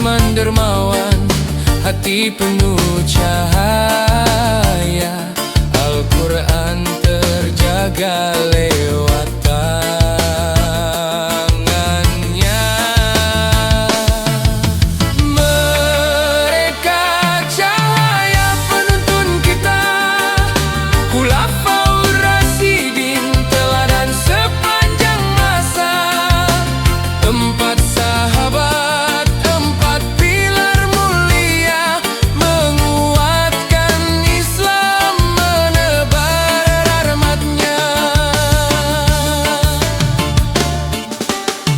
iman dermawan, hati penuh cahaya. Al-Quran terjaga lewat tangannya. Mereka cahaya penuntun kita, Khulafaur Rasyidin, teladan sepanjang masa. Empat sahabat, empat pilar mulia, menguatkan Islam, menebar rahmatnya.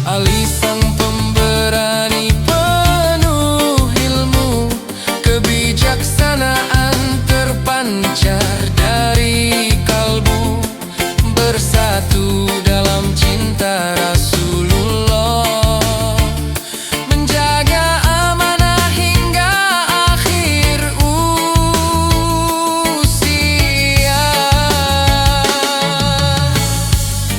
Ali sang pemberani penuh ilmu, kebijaksanaan terpancar dari kalbu, bersatu dalam cinta Rasulullah, menjaga amanah hingga akhir usia.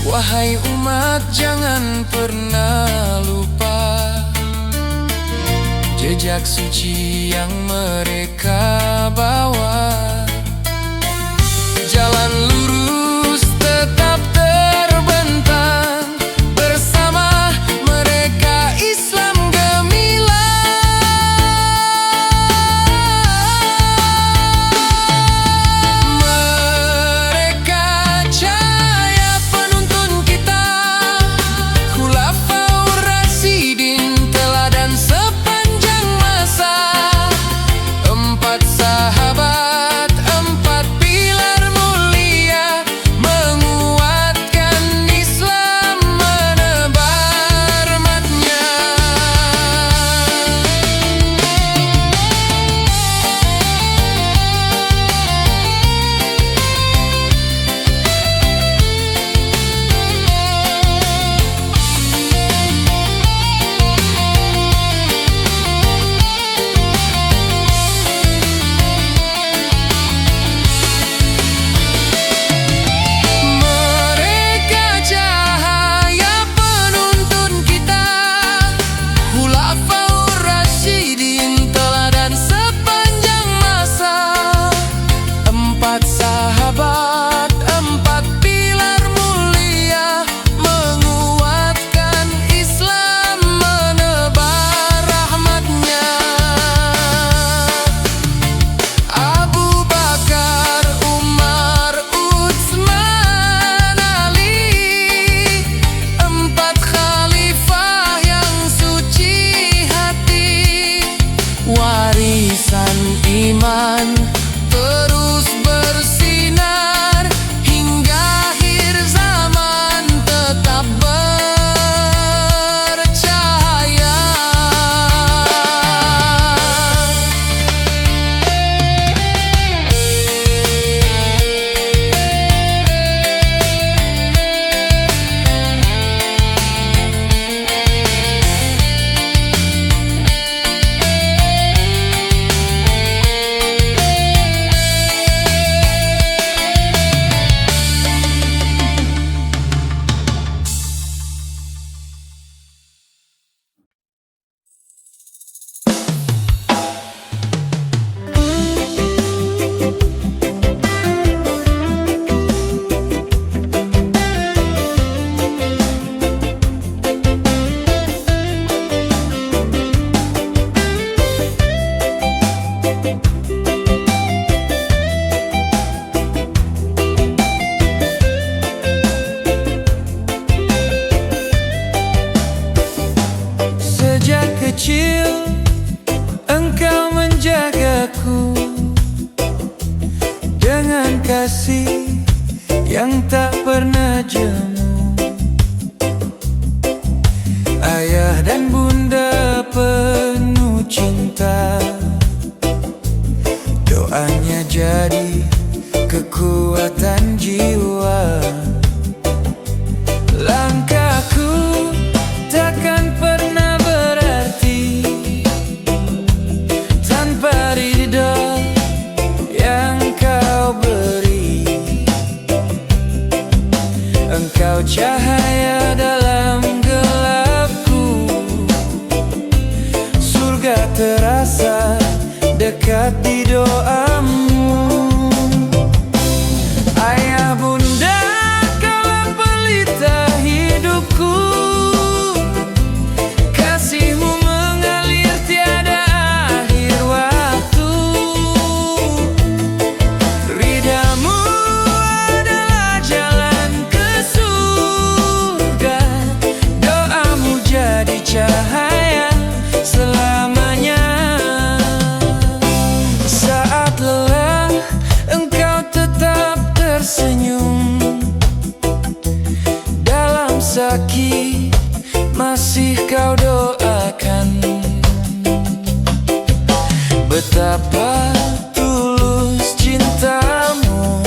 Wahai umat, jangan pernah lupa jejak suci yang mereka bawa. Jalan lurus tetap terbentang, bersama mereka Islam gemilang. Mereka cahaya penuntun kita, Khulafaur Rasyidin, teladan sepanjang masa. Empat sahabat, empat pilar mulia, menguatkan Islam, menebar rahmatnya. Mereka cahaya penuntun kita, Khulafaur Rasyidin, teladan sepanjang masa. Empat sahabat, empat pilar mulia, menguatkan Islam, menebar rahmatnya. Abu Bakar, Umar, Utsman, Ali, empat khalifah yang suci hati. Warisan iman terus bersinar, hingga akhir zaman tetap bercahaya. Sejak kecil engkau menjagaku dengan kasih yang tak pernah jemu. Ayah dan bunda penuh cinta, doanya jadi kekuatan jiwa. Langkahku takkan pernah berarti tanpa ridha yang kau beri. Engkau cahaya dalam gelapku, surga bangga terasa dekat di doamu. Ayah bunda, kaulah pelita hidupku. Kasihmu mengalir tiada akhir waktu. Ridhamu adalah jalan ke surga. Doamu jadi cahaya selamanya. Saat lelah engkau tetap tersenyum. Dalam sakit masih kau doakan. Betapa tulus cintamu,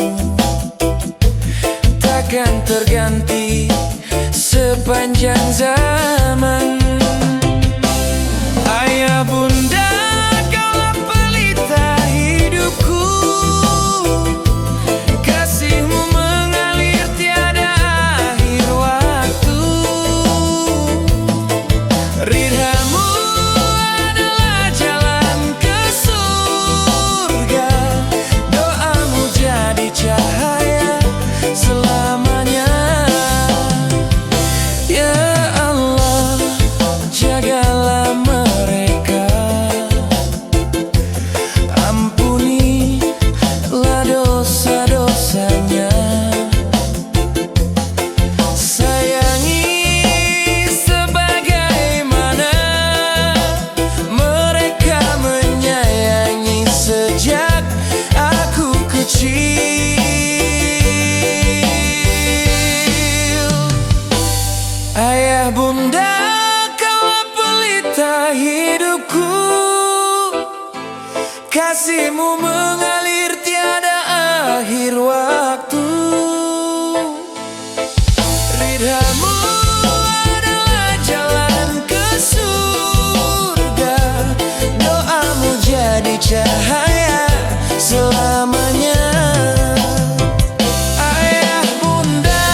takkan terganti sepanjang zaman. Ayah bunda, kaulah pelita hidupku. Kasihmu mengalir tiada akhir waktu. Ridhamu adalah jalan ke surga. Doamu jadi cahaya selamanya. Ya Allah, jagalah mereka. Ampunilah dosa-dosanya. Sayangi sebagaimana mereka menyayangi sejak aku kecil. Ayah bunda, kaulah pelita hidupku. Kasihmu mengalir tiada akhir waktu. Ridhamu adalah jalan ke surga. Doamu jadi cahaya selamanya. Ayah bunda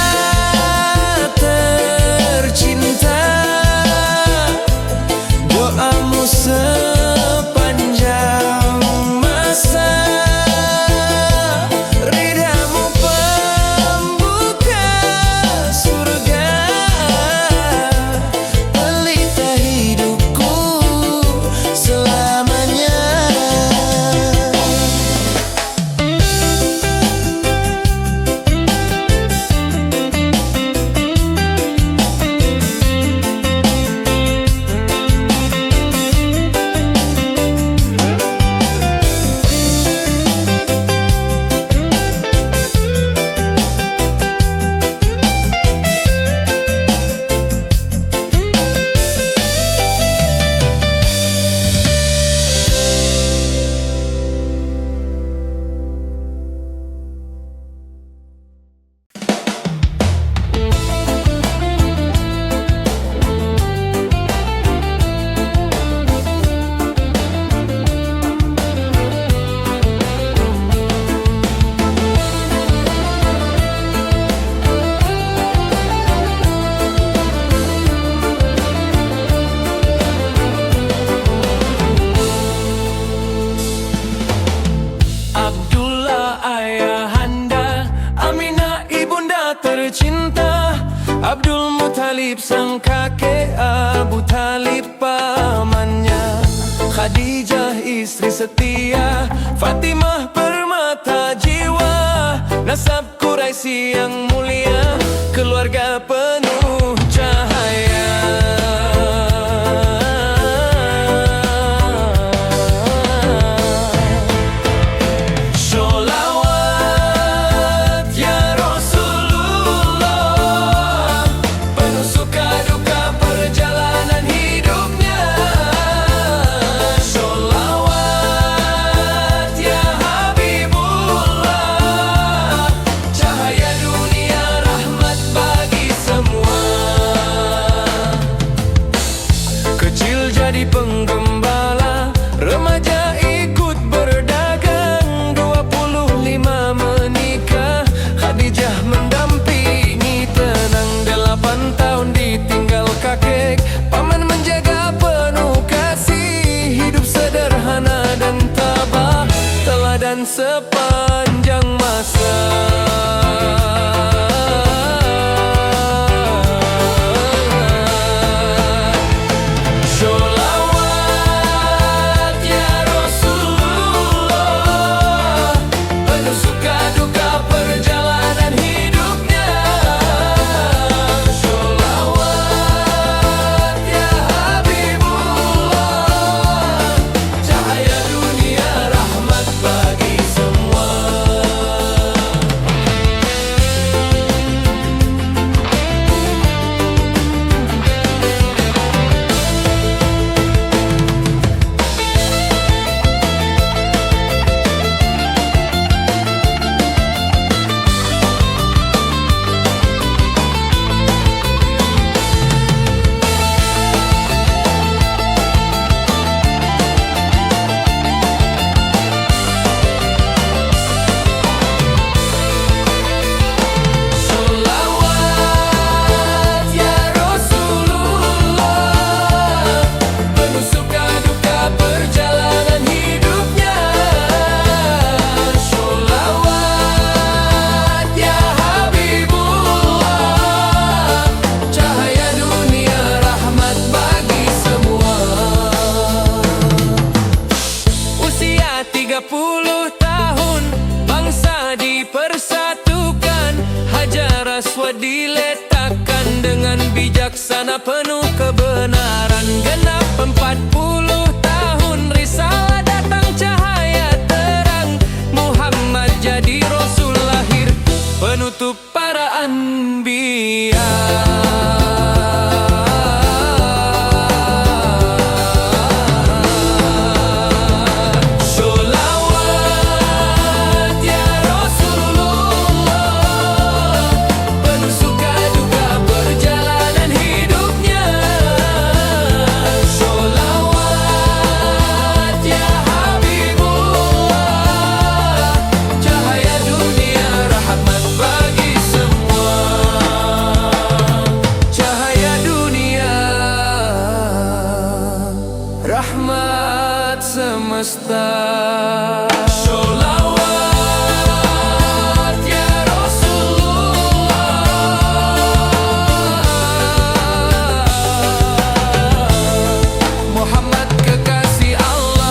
tercinta, doamu sepanjang masa. Ridhamu pembuka surga. Pelita hidupku selamanya. Abdullah ayahanda, Aminah ibunda tercinta, Abdul Muthalib sang kakek, Abu Talib pamannya, Khadijah istri setia, Fatimah permata jiwa, nasab Quraisy yang mulia, keluarga penuh cahaya. Penggembala, remaja ikut berdagang, 25 menikah, Khadijah mendampingi tenang, 8 tahun ditinggal kakek, paman menjaga penuh kasih. sepanjang masa. Sholawat ya Rasulullah, penuh suka duka perjalanan hidupnya. Sholawat ya Habibullah, cahaya dunia rahmat bagi semua. Sholawat ya Rasulullah, penuh suka duka perjalanan hidupnya. Sholawat ya Habibullah, cahaya dunia rahmat bagi semua. Usia 30 tahun, bangsa dipersatukan, Hajar Aswad diletakkan dengan bijaksana penuh kebenaran. Genap 40 tahun, risalah datang cahaya terang, Muhammad jadi Rasul lahir, penutup para anbiya. Sholawat ya Rasulullah, penuh suka duka perjalanan hidupnya. Sholawat ya Habibullah, cahaya dunia rahmat bagi semua. Cahaya dunia rahmat semesta. Sholawat ya Rasulullah, Muhammad kekasih Allah.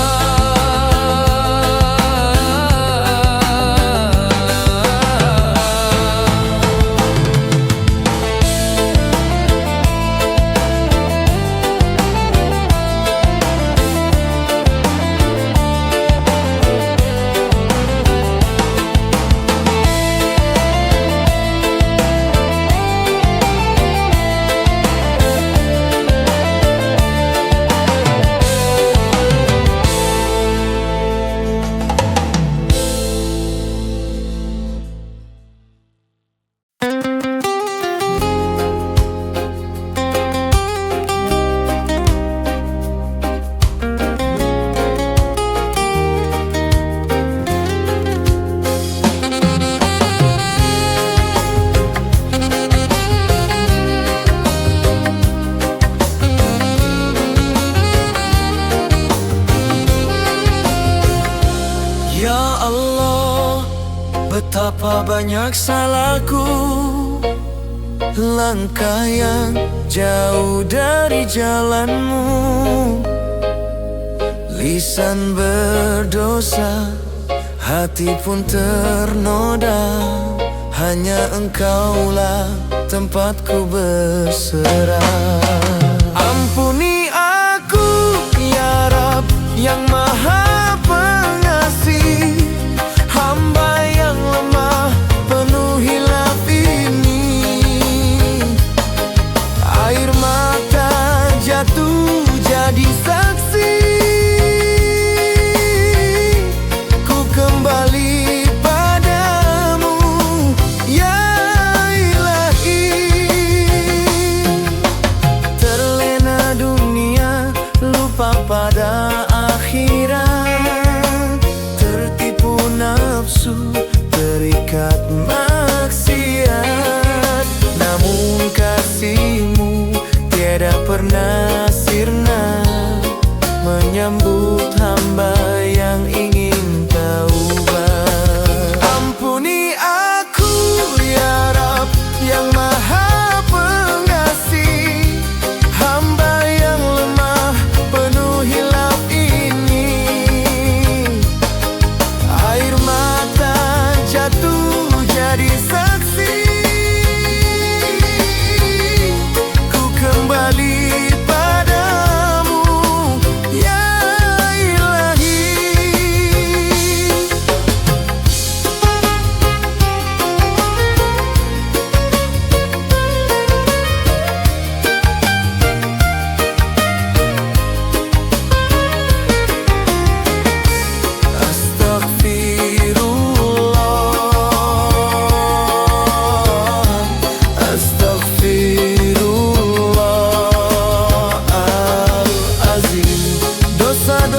Ya Allah, betapa banyak salahku, langkah yang jauh dari jalanmu, lisan berdosa, hati pun ternoda. Hanya Engkaulah tempatku berserah. Ampuni aku ya Rab yang Maha Pengasih, hamba yang lemah penuh hilaf ini. Air mata jatuh jadi saksi, ku kembali padamu ya Ilahi. Terlena dunia, lupa pada akhirat, tertipu nafsu, terikat maksiat. Namun kasih-Mu tiada pernah sirna, menyambut hamba yang ingin taubat.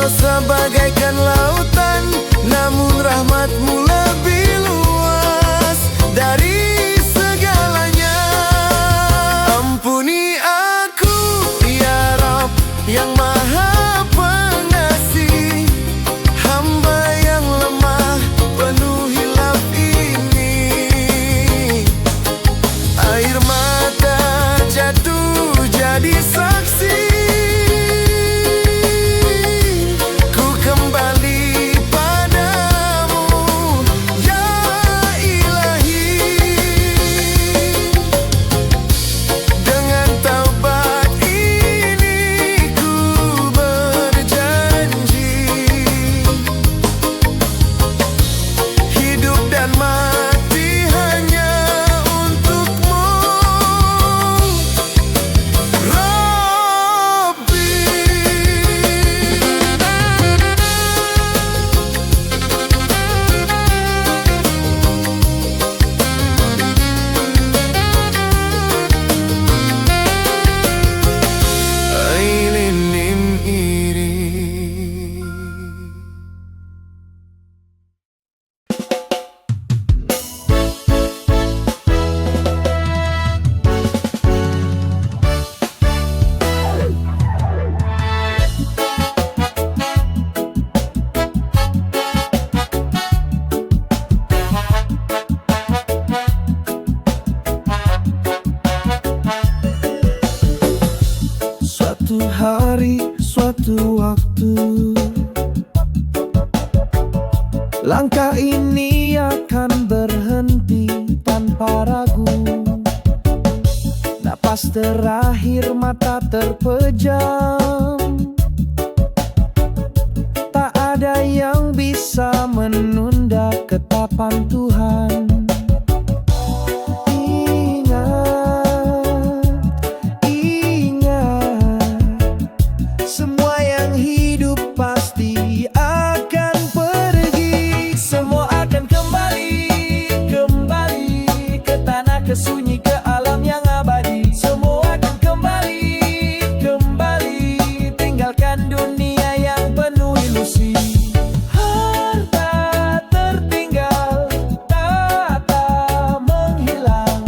Dosa bagaikan lautan, namun rahmat-Mu lebih luas dari segalanya. Ampuni aku ya Rabb yang Maha Pengasih, hamba yang lemah penuh hilaf ini. Air mata jatuh jadi saksi, ku kembali padamu ya Ilahi. Dengan taubat ini ku berjanji, hidup dan mati hanya untuk-Mu, Rabbi. Ailinim iri. Suatu hari, suatu waktu, langkah ini akan berhenti tanpa ragu. Napas terakhir, mata terpejam, tak ada yang bisa menunda ketetapan Tuhan. Semua yang hidup pasti akan pergi. Semua akan kembali ke tanah kesunyi, ke alam yang abadi. Semua akan kembali tinggalkan dunia yang penuh ilusi. Harta tertinggal, tata menghilang,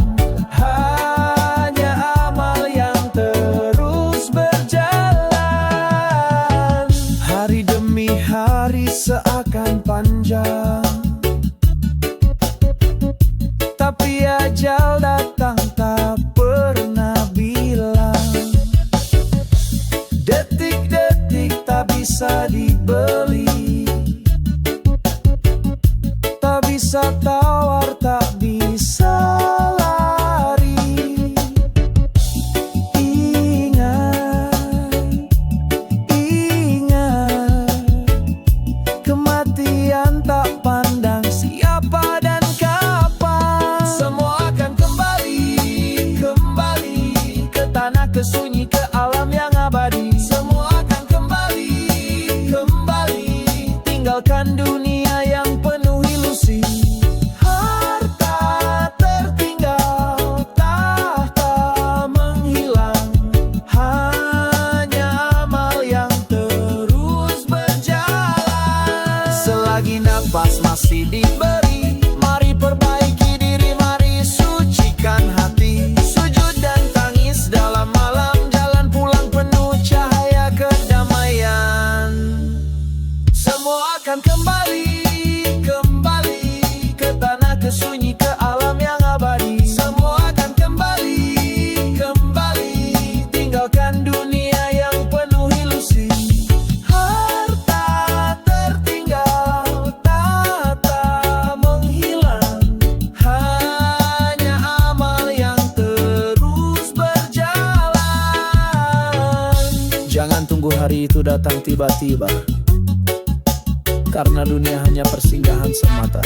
hanya amal yang terus berjalan. Hari demi hari seakan panjang, tapi ajal datang tak pernah bilang. Detik-detik tak bisa dibeli, tak bisa tawar, tak bisa lari. Ingat, kematian tak pandang siapa dan kapan. Semua akan kembali ke tanah kesunyi, ke alam yang abadi. Semua akan kembali tinggalkan dunia yang penuh ilusi. Harta tertinggal, tahta menghilang, hanya amal yang terus berjalan. Selagi nafas masih diberi, mari perbaiki diri, mari sucikan hati. Sujud dan tangis dalam malam, jalan pulang penuh cahaya kedamaian. Semua akan kembali ke tanah kesunyi, ke alam yang abadi. Semua akan kembali tinggalkan dunia yang penuh ilusi. Harta tertinggal, tata menghilang, hanya amal yang terus berjalan. Jangan tunggu hari itu datang tiba-tiba, karena dunia hanya persinggahan semata.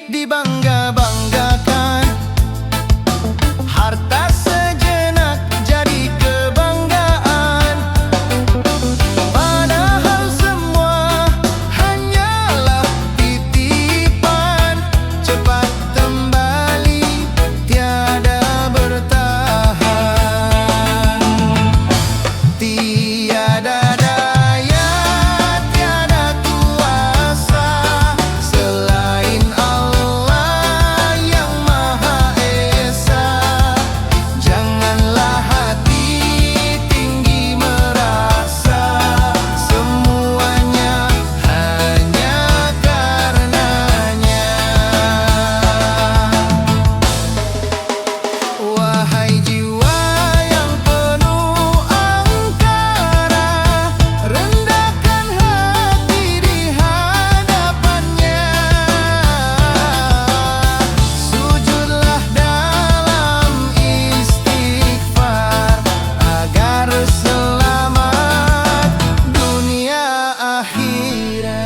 dibangga-banggakan. Harta sejenak jadi kebanggaan, padahal semua hanyalah titipan. Cepat kembali, tiada bertahan. Tiada daya, tiada kuasa selain Allah yang Maha Esa. Janganlah hati tinggi merasa, semuanya hanya karenanya. Wahai jiwa yang penuh angkara, rendahkan hati di hadapannya. Sujudlah dalam istighfar agar selamat dunia akhirat.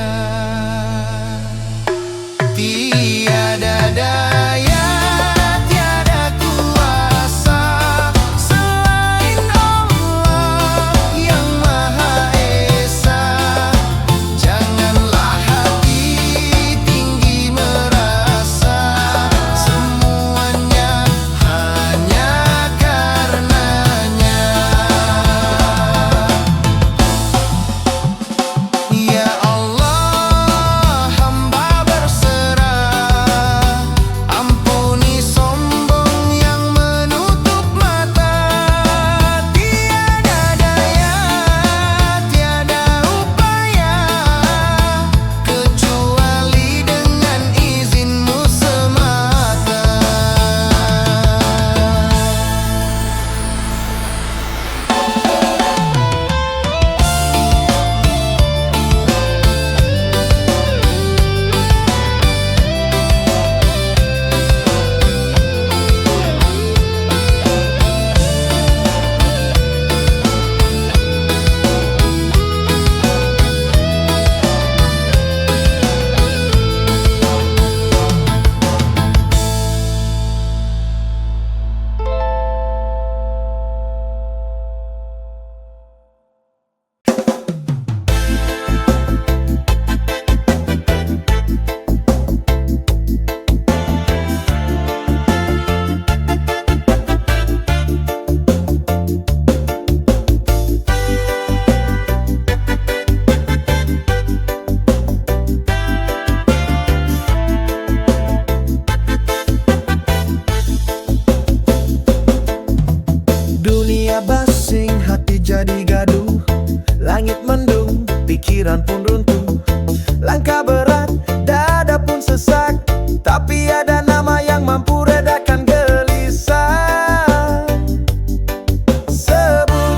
Tiada daya, tiada kuasa selain Allah yang Maha Esa. Janganlah hati tinggi merasa, semuanya hanya karenanya. Ya Allah, hamba berserah, ampuni sombong yang menutup mata. Tiada daya, tiada upaya, kecuali dengan izin-Mu semata. Dunia basing, hati jadi gaduh. Langit mendung, pikiran pun runtuh. Langkah berat, dada pun sesak. Tapi ada nama yang mampu redakan gelisah. Sebut,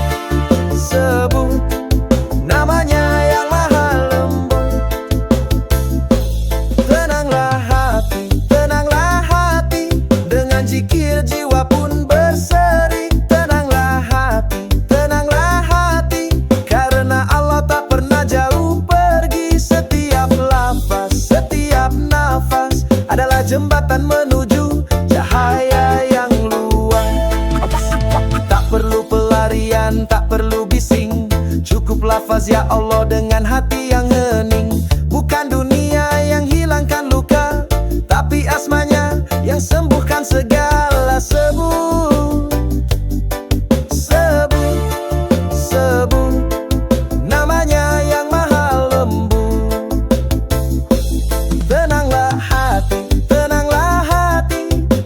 sebut namanya yang maha lembut. Tenanglah hati, dengan zikir jiwa pun berseri. Tenanglah hati, karena Allah tak pernah jauh pergi. Setiap lafaz, setiap nafas adalah jembatan menuju cahaya yang luas. Tak perlu pelarian, tak perlu bising, cukup lafaz ya Allah dengan hati yang hening. Bukan dunia yang hilangkan luka, tapi asmanya yang sembuhkan segala. Sebut, sebut, sebut namanya yang maha lembut. Tenanglah hati,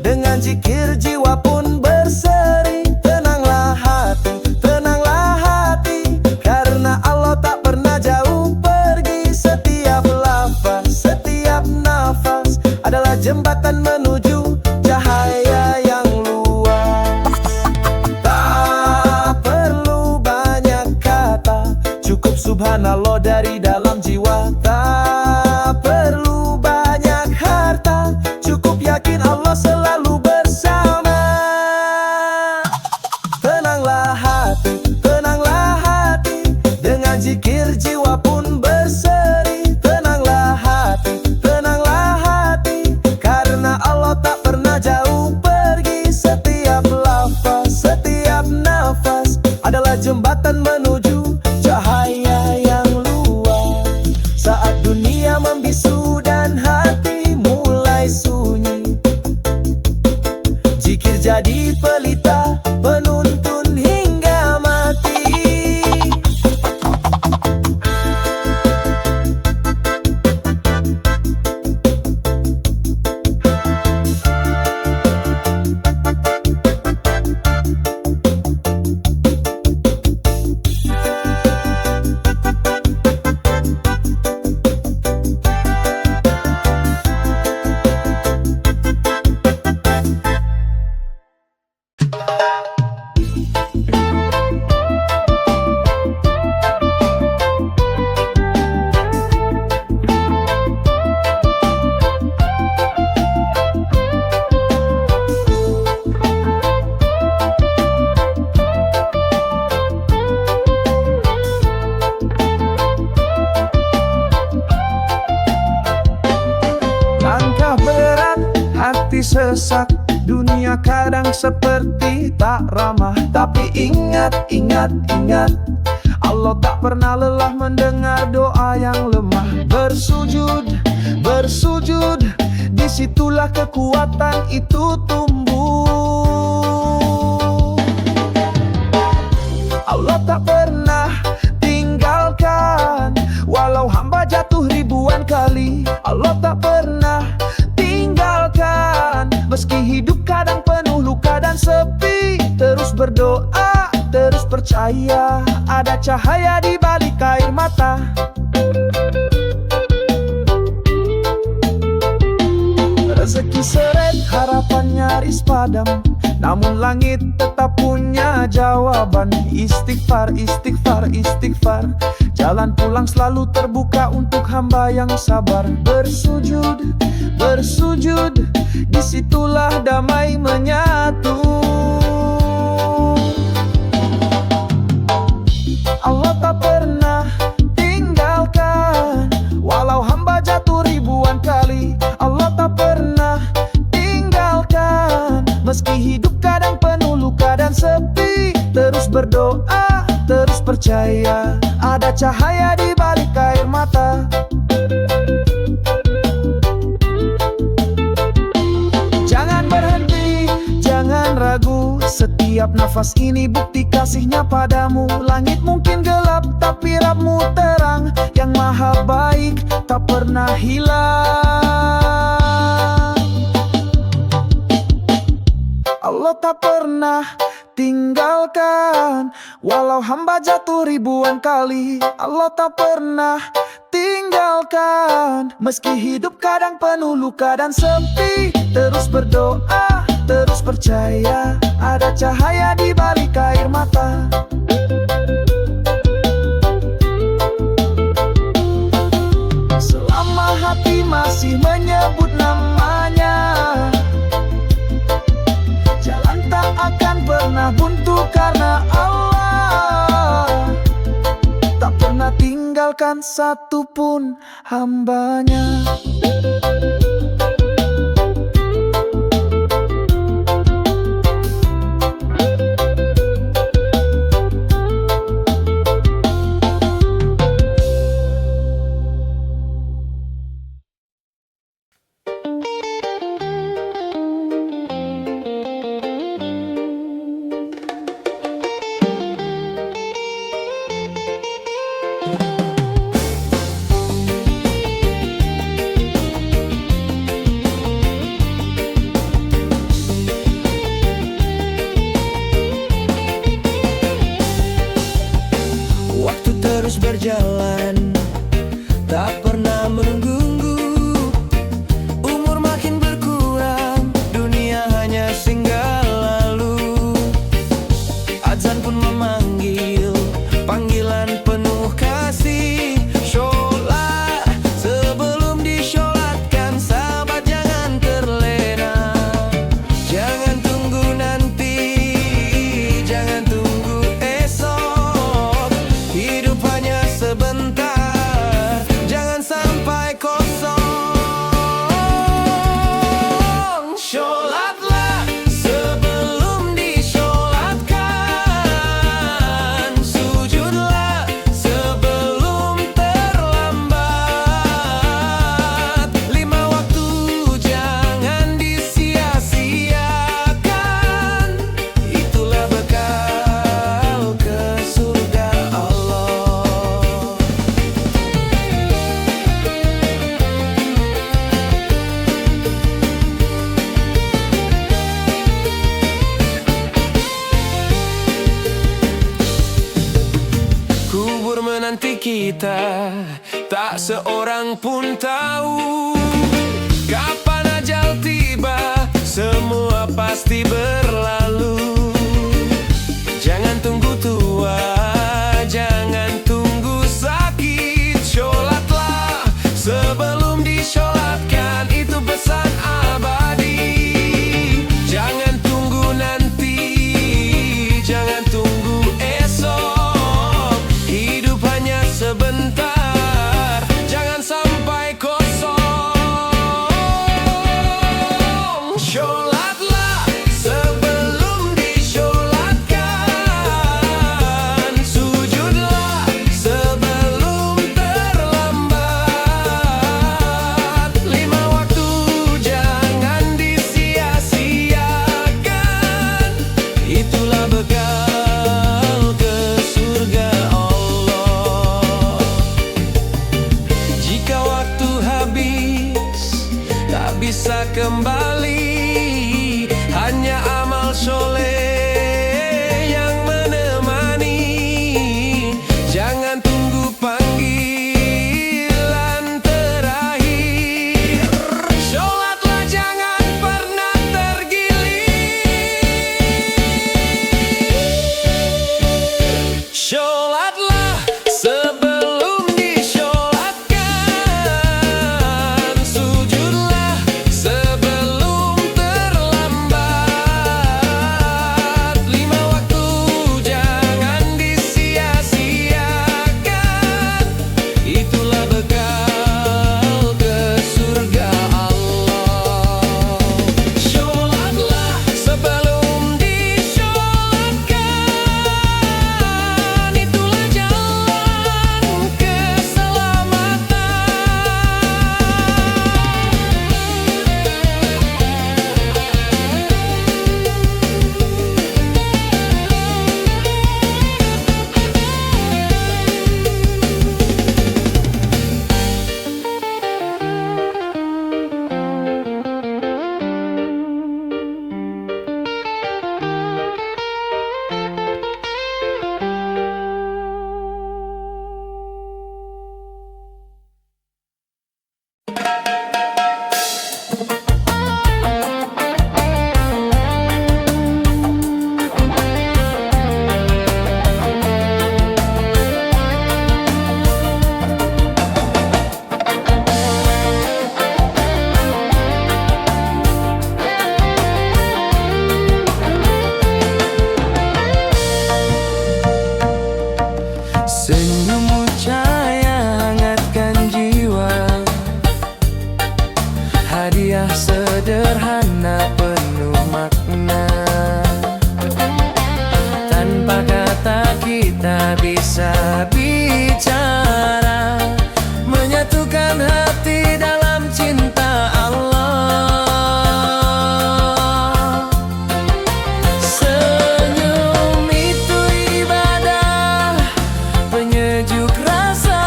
dengan zikir jiwa pun berseri. Tenanglah hati, karena Allah tak pernah jauh pergi. Setiap lafaz, setiap nafas adalah jembatan menuju cahaya yang luas. Tak perlu banyak kata, cukup subhanallah dari dalam jiwa. Tak perlu banyak harta, cukup yakin Allah selalu bersama. Tenanglah hati, dengan zikir jiwa pun berseri. Tenanglah hati, jadi pelita, penuntun hingga mati. Langkah berat, hati sesak, dunia kadang seperti tak ramah. Tapi ingat, ingat, ingat, Allah tak pernah lelah mendengar doa yang lemah. Bersujud, bersujud, disitulah kekuatan itu tumbuh. Allah tak pernah tinggalkan, walau hamba jatuh ribuan kali. Allah tak pernah tinggalkan, meski hidup kadang penuh luka dan sepi. Terus berdoa, terus percaya, ada cahaya di balik air mata. Rezeki seret, harapan nyaris padam, namun langit tetap punya jawaban. Istighfar, istighfar, istighfar, jalan pulang selalu terbuka untuk hamba yang sabar. Bersujud, bersujud, disitulah damai menyatu. Allah tak pernah tinggalkan, walau hamba jatuh ribuan kali. Allah tak pernah tinggalkan, meski hidup kadang penuh luka dan sepi. Terus berdoa, terus percaya, ada cahaya di balik air mata. Jangan berhenti, jangan ragu, setiap nafas ini bukti kasihnya padamu. Langit mungkin gelap, tapi Rabb-Mu terang, yang maha baik tak pernah hilang. Allah tak pernah tinggalkan, walau hamba jatuh ribuan kali. Allah tak pernah tinggalkan, meski hidup kadang penuh luka dan sepi. Terus berdoa, terus percaya, ada cahaya di balik air mata. Selama hati masih menyebut namanya, jalan tak akan pernah buntu, karena Allah tak pernah tinggalkan satupun hambanya. Waktu terus berjalan, tak pernah menunggu. Umur makin berkurang, dunia hanya singgah lalu. Azan pun memanggil, panggilan penuh kasih. Sholat, sebelum disholatkan, sahabat jangan terlena. Jangan tunggu nanti, jangan tunggu esok. Hidup hanya sebentar, kita, tak seorang pun tahu kapan ajal tiba, semua pasti berlalu. Jangan tunggu tua, jangan tunggu sakit, sholatlah sebelum disholatkan, itu pesan abadi. Jangan tunggu nanti, jangan tunggu esok, hidup hanya sebentar, jangan sampai kosong. Sholatlah sebelum disholatkan, sujudlah sebelum terlambat. 5 waktu jangan disia-siakan, itulah bekal ke surga Allah. Jika waktu habis tak bisa kembali, hanya amal soleh yang menemani. Jangan tunggu panggilan terakhir, sholatlah jangan pernah tergilir. Sholatlah sebelum disholatkan, sujudlah sebelum terlambat. 5 waktu jangan disia-siakan, itulah bekal ke surga Allah. Sholatlah sebelum disholatkan, itulah jalan keselamatan. Senyummu cahaya hangatkan jiwa, hadiah sederhana penuh makna. Tanpa kata kita bisa bicara, menyatukan hati dalam cinta Allah. Senyum itu ibadah, penyejuk rasa,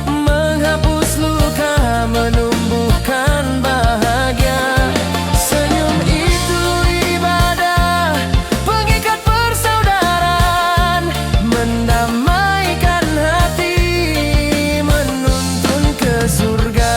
menghapus luka, menumbuhkan bahagia. Senyum itu ibadah, pengikat persaudaraan, mendamaikan hati, menuntun ke surga.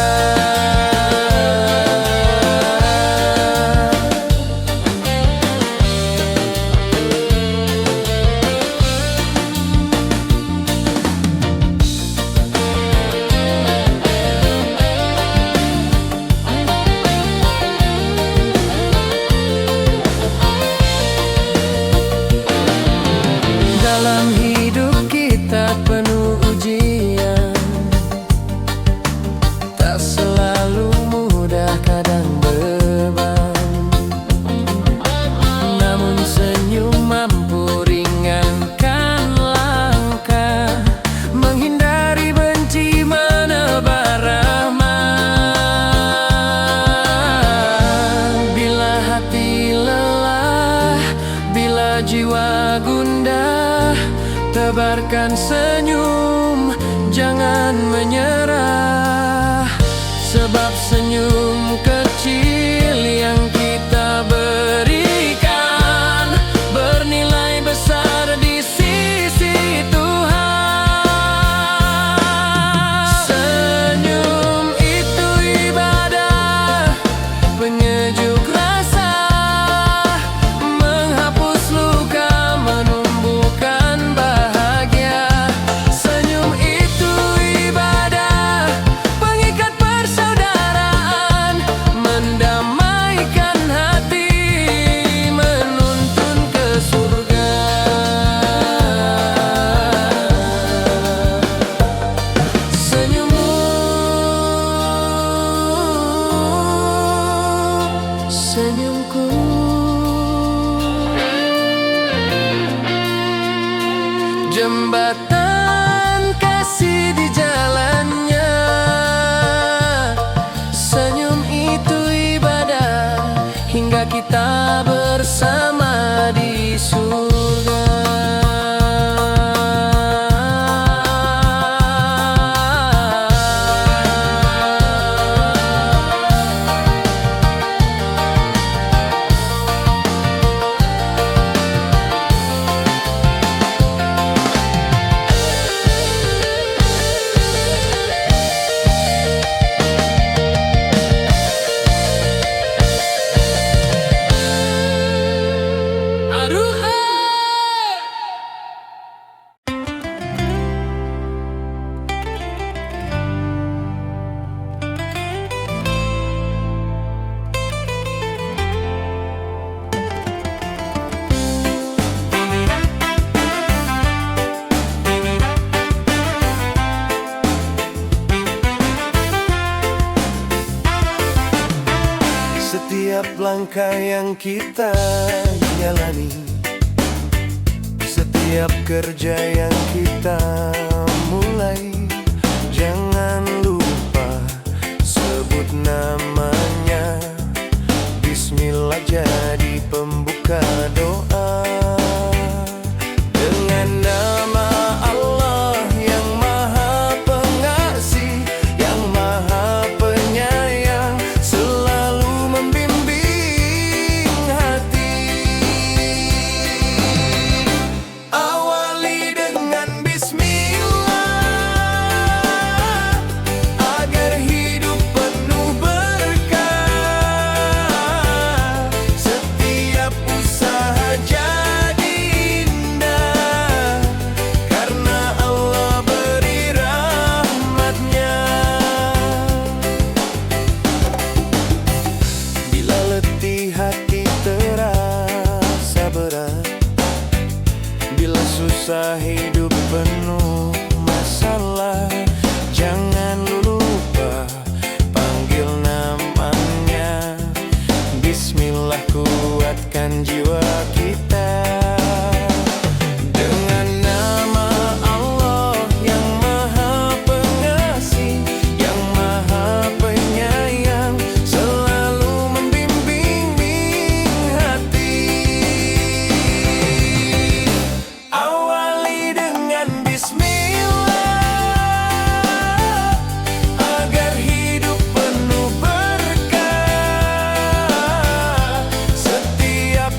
Dalam hidup kita penuh ujian, tak selalu mudah, kadang beban. Namun senyum mampu ringankan langkah, menghindari benci, menebar rahmat. Bila hati lelah, bila jiwa gundah, tebarkan senyum, jangan menyerah. Sebab senyum kecil yang kita berikan bernilai besar di sisi Tuhan. senyumku. Jembatan kasih di jalannya, senyum itu ibadah hingga kita bersama di surga. Setiap langkah yang kita jalani, setiap kerja yang kita mulai, jangan lupa sebut namanya. Bismillah jadi pembuka doa. Dengan nama Allah yang Maha Pengasih, yang Maha Penyayang, selalu membimbing hati. Awali dengan bismillah, agar hidup penuh berkah. Setiap usaha jadi indah, karena Allah beri rahmatnya. Bila letih hati terasa berat, bila susah hidup penuh masalah, jangan lupa panggil namanya. Bismillah, kuatkan jiwa kita. Dengan nama Allah yang Maha Pengasih, yang Maha Penyayang, selalu membimbing hati. Awali dengan bismillah, agar hidup penuh berkah. Setiap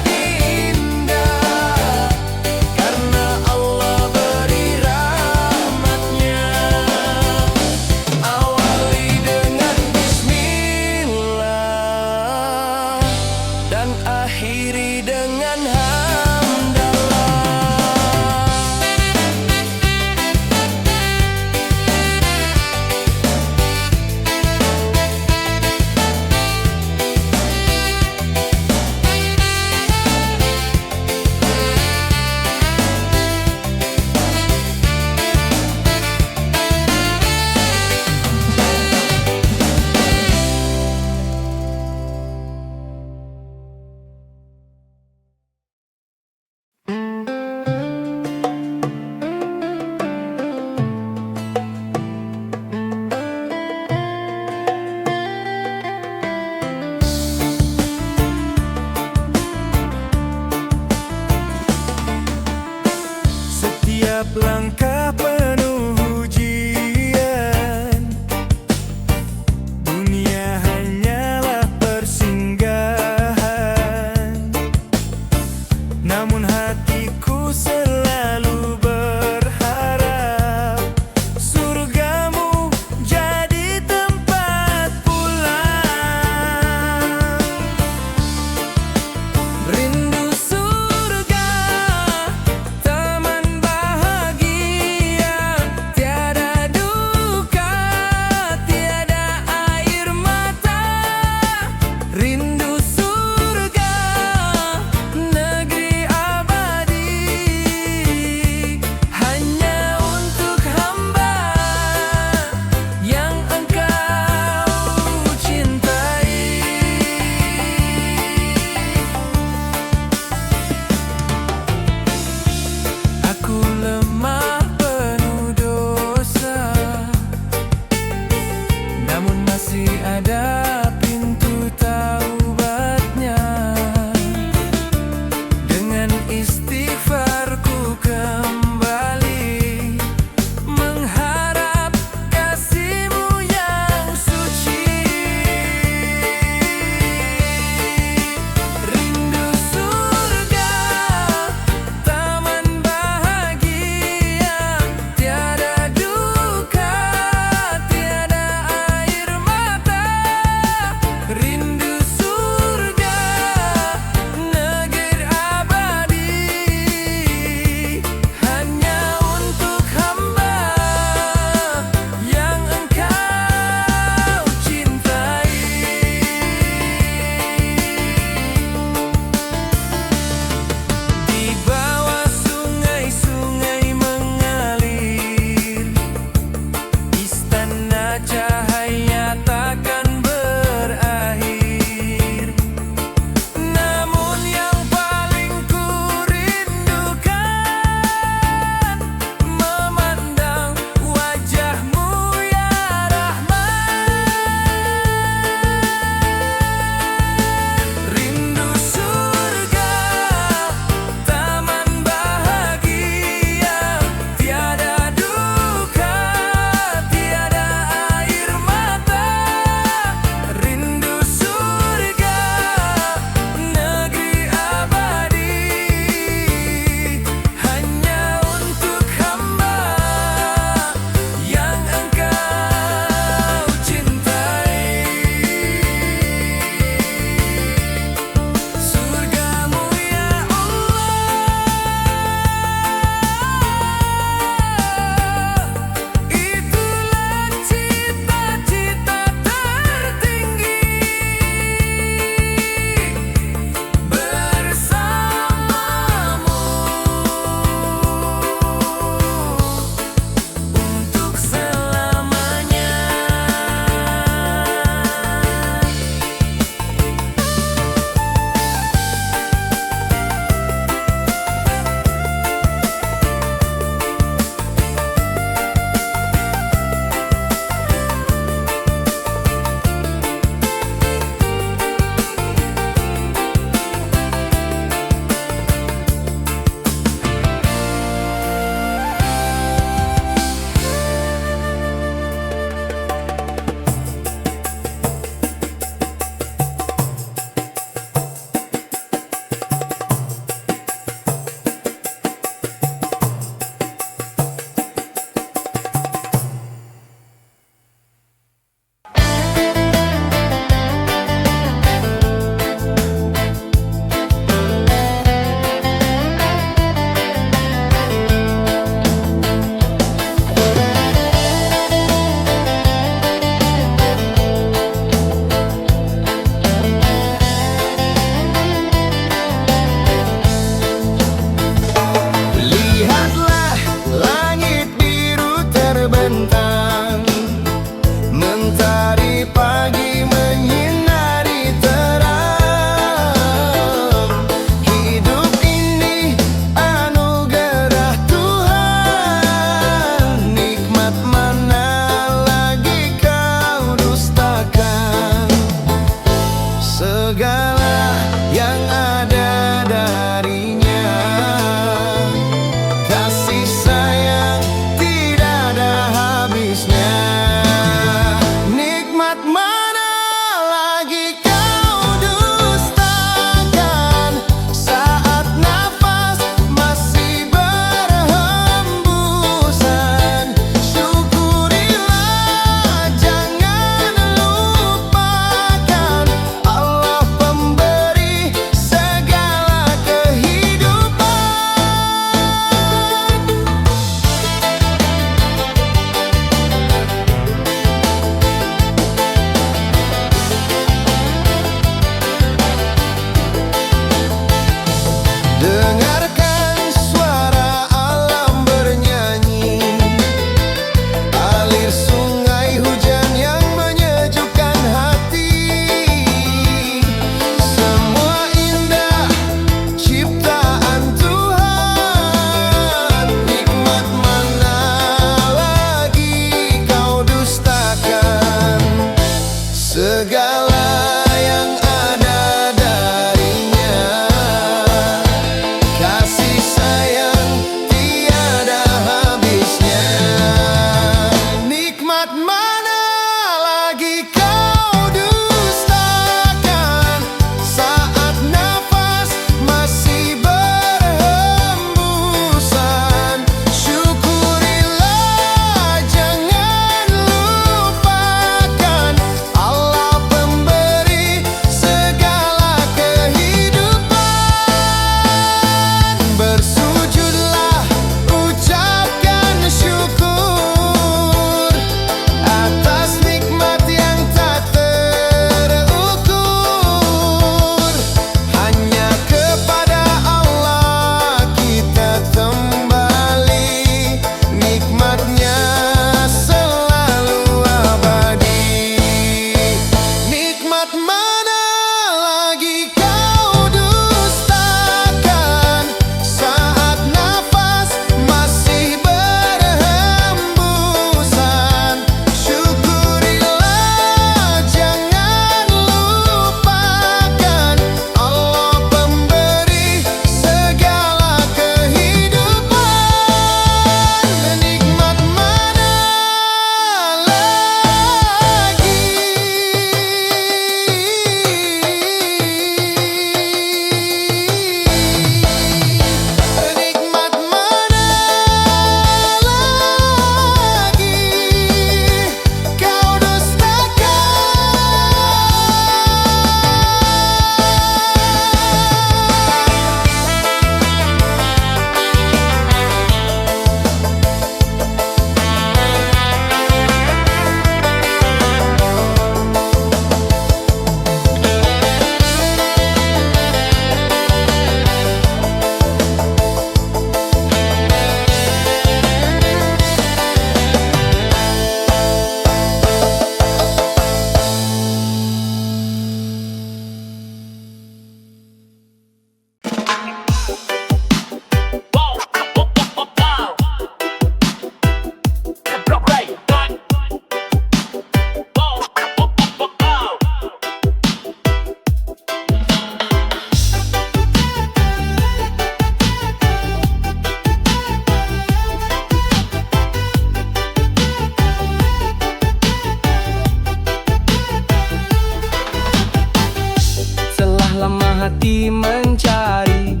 hati mencari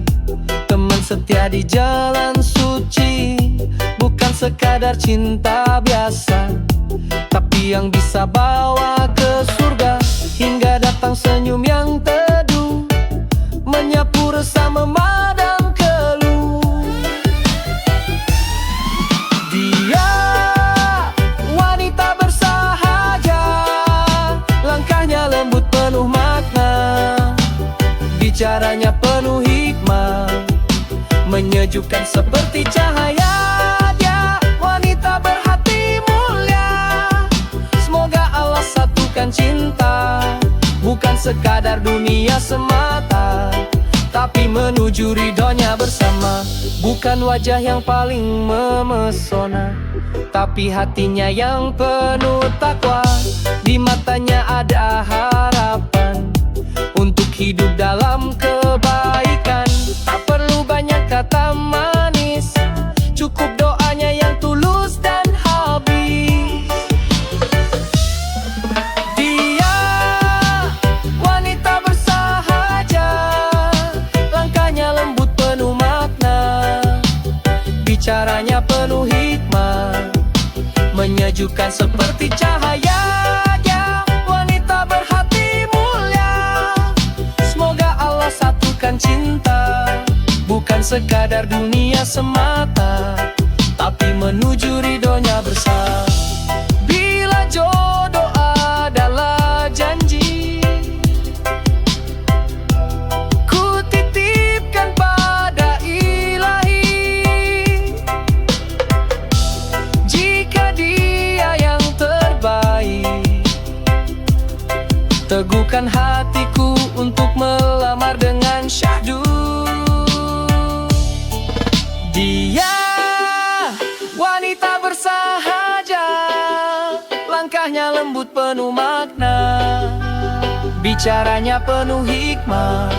teman setia di jalan suci. Bukan sekadar cinta biasa, tapi yang bisa bawa ke surga. Hingga datang senyum yang teduh, menyapu resah memadam keluh. Dia wanita bersahaja, langkahnya lembut penuh makna, bicaranya penuh hikmah, menyejukkan seperti cahaya. Dia wanita berhati mulia, semoga Allah satukan cinta. Bukan sekadar dunia semata, tapi menuju ridhonya bersama. Bukan wajah yang paling memesona, tapi hatinya yang penuh takwa. Di matanya ada harapan untuk hidup dalam kebaikan. Tak perlu banyak kata manis, cukup doanya yang tulus dan habis. Dia wanita bersahaja, langkahnya lembut penuh makna, bicaranya penuh hikmah, menyejukkan seperti cahaya. Dia wanita berhati mulia, semoga Allah satukan cinta. Bukan sekadar dunia semata, tapi menuju ridhonya bersama. Bila jodoh adalah janji, ku titipkan pada Ilahi. Jika dia yang terbaik, teguhkan hatiku untuk melamar dengan syahdu. Dia wanita bersahaja, langkahnya lembut penuh makna, bicaranya penuh hikmah,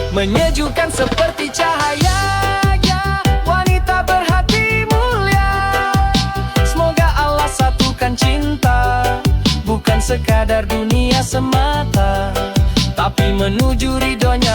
menyejukkan seperti cahaya. Ya, wanita berhati mulia, semoga Allah satukan cinta. Bukan sekadar dunia semata, tapi menuju ridhonya